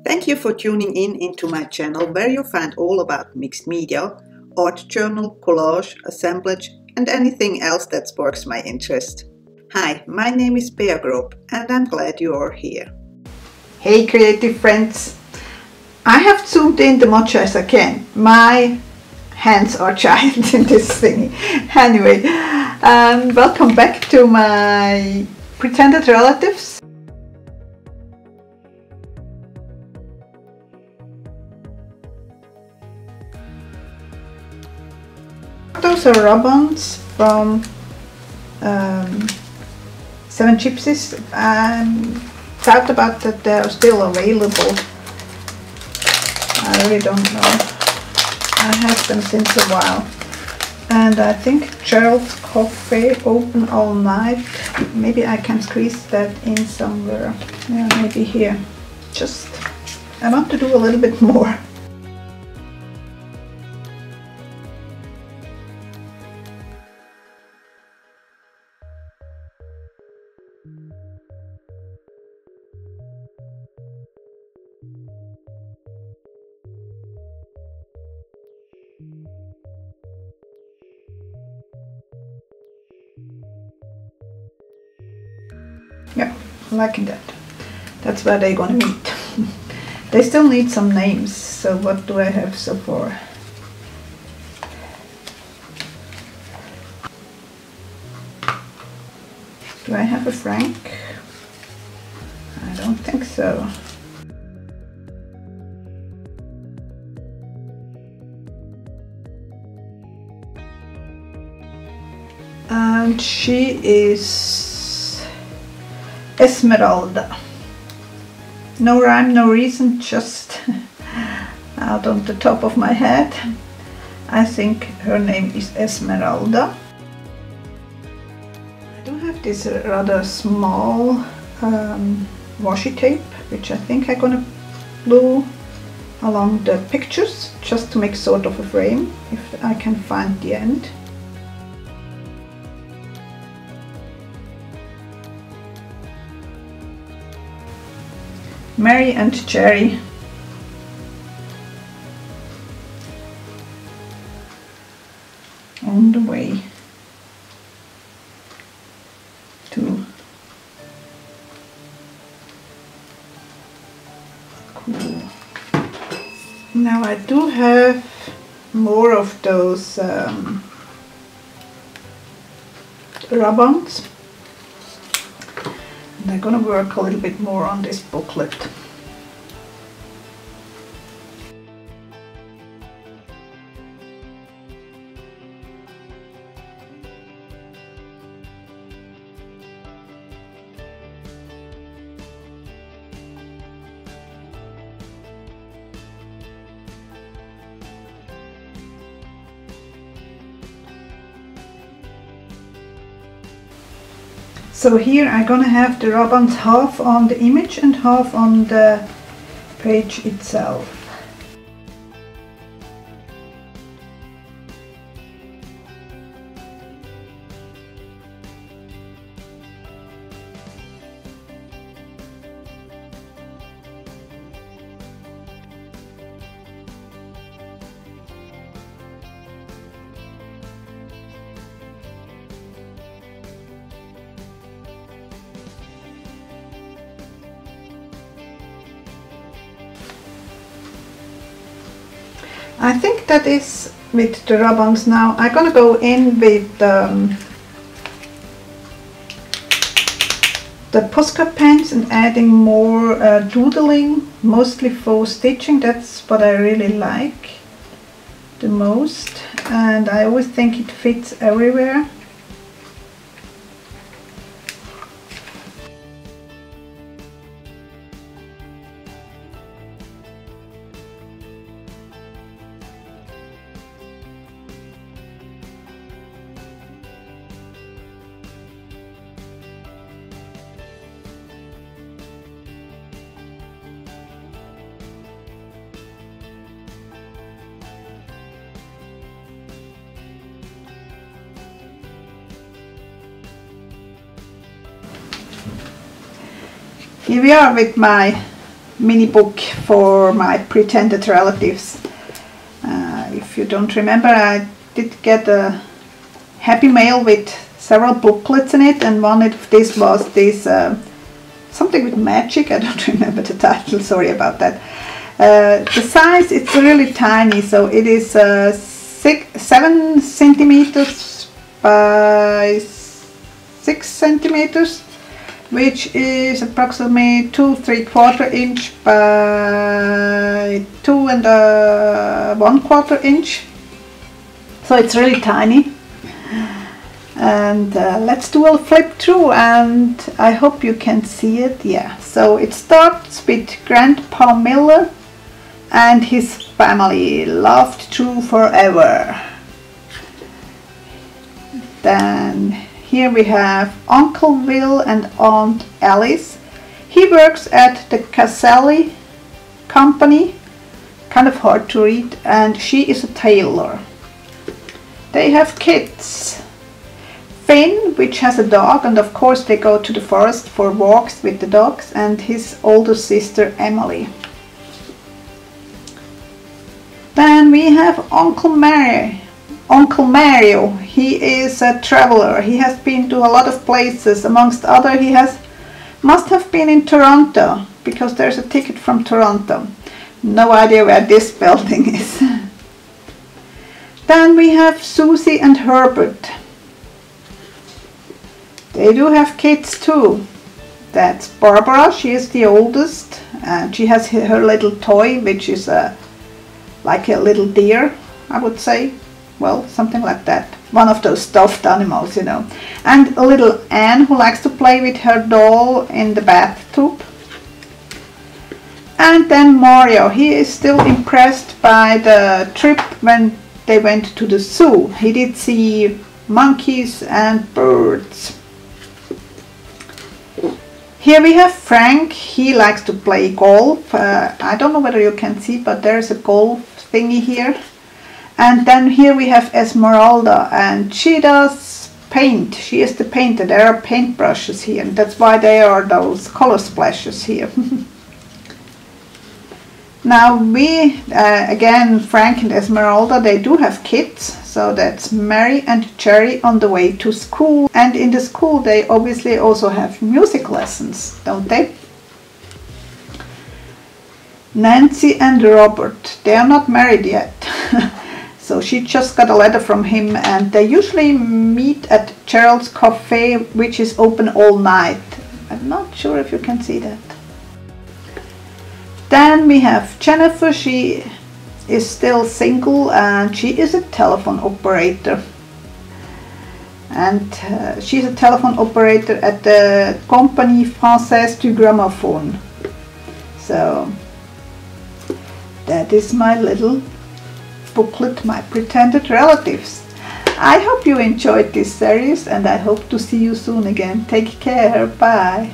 Thank you for tuning in into my channel where you'll find all about mixed media, art journal, collage, assemblage and anything else that sparks my interest. Hi, my name is Grob and I'm glad you are here. Hey creative friends! I have zoomed in as much as I can. My hands are giant in this thingy. Anyway, welcome back to my pretended relatives. Those are ribbons from Seven Gypsies. Thought about that they are still available. I really don't know. I have them since a while. And I think Gerald's Coffee open all night. Maybe I can squeeze that in somewhere. Yeah, maybe here. I want to do a little bit more. Yeah, I'm liking that. That's where they're gonna meet. They still need some names, so what do I have so far? Do I have a Frank? I don't think so. And she is Esmeralda. No rhyme, no reason, just out on the top of my head. I think her name is Esmeralda. I do have this rather small washi tape, which I think I'm gonna glue along the pictures just to make sort of a frame, if I can find the end. Mary and Jerry. On the way to cool. Now I do have more of those ribbons. I'm gonna work a little bit more on this booklet. So here I'm gonna have the ribbons half on the image and half on the page itself. I think that is with the ribbons now. I'm gonna go in with the postcard pens and adding more doodling, mostly faux stitching. That's what I really like the most, and I always think it fits everywhere. Here we are with my mini book for my pretended relatives. If you don't remember, I did get a happy mail with several booklets in it, and one of this was this something with magic. I don't remember the title, sorry about that. The size, it's really tiny, so it is 7 centimeters by 6 centimeters, which is approximately 2 3/4 inch by 2 1/4 inch. So it's really tiny. And let's do a flip through, and I hope you can see it. Yeah, so it starts with Grandpa Miller and his family, loved true forever. Then here we have Uncle Will and Aunt Alice. He works at the Caselli company, kind of hard to read, and she is a tailor. They have kids. Finn, which has a dog, and of course they go to the forest for walks with the dogs, and his older sister Emily. Then we have Uncle Mario. He is a traveler. He has been to a lot of places. Amongst other, he must have been in Toronto, because there's a ticket from Toronto. No idea where this building is. Then we have Susie and Herbert. They do have kids too. That's Barbara, she is the oldest, and she has her little toy, which is like a little deer, I would say. Well, something like that. One of those stuffed animals, you know. And a little Anne, who likes to play with her doll in the bathtub. And then Mario, he is still impressed by the trip when they went to the zoo. He did see monkeys and birds. Here we have Frank. He likes to play golf. I don't know whether you can see, but there's a golf thingy here. And then here we have Esmeralda, and she does paint. She is the painter. There are paint brushes here, and that's why there are those color splashes here. Now we, again, Frank and Esmeralda, they do have kids. So that's Mary and Jerry on the way to school. And in the school they obviously also have music lessons, don't they? Nancy and Robert, they are not married yet. So she just got a letter from him, and they usually meet at Gerald's Cafe, which is open all night. I'm not sure if you can see that. Then we have Jennifer. She is still single, and she is a telephone operator. And she's a telephone operator at the Compagnie Française du Gramophone. So that is my little booklet, my pretended relatives. I hope you enjoyed this series, and I hope to see you soon again. Take care. Bye.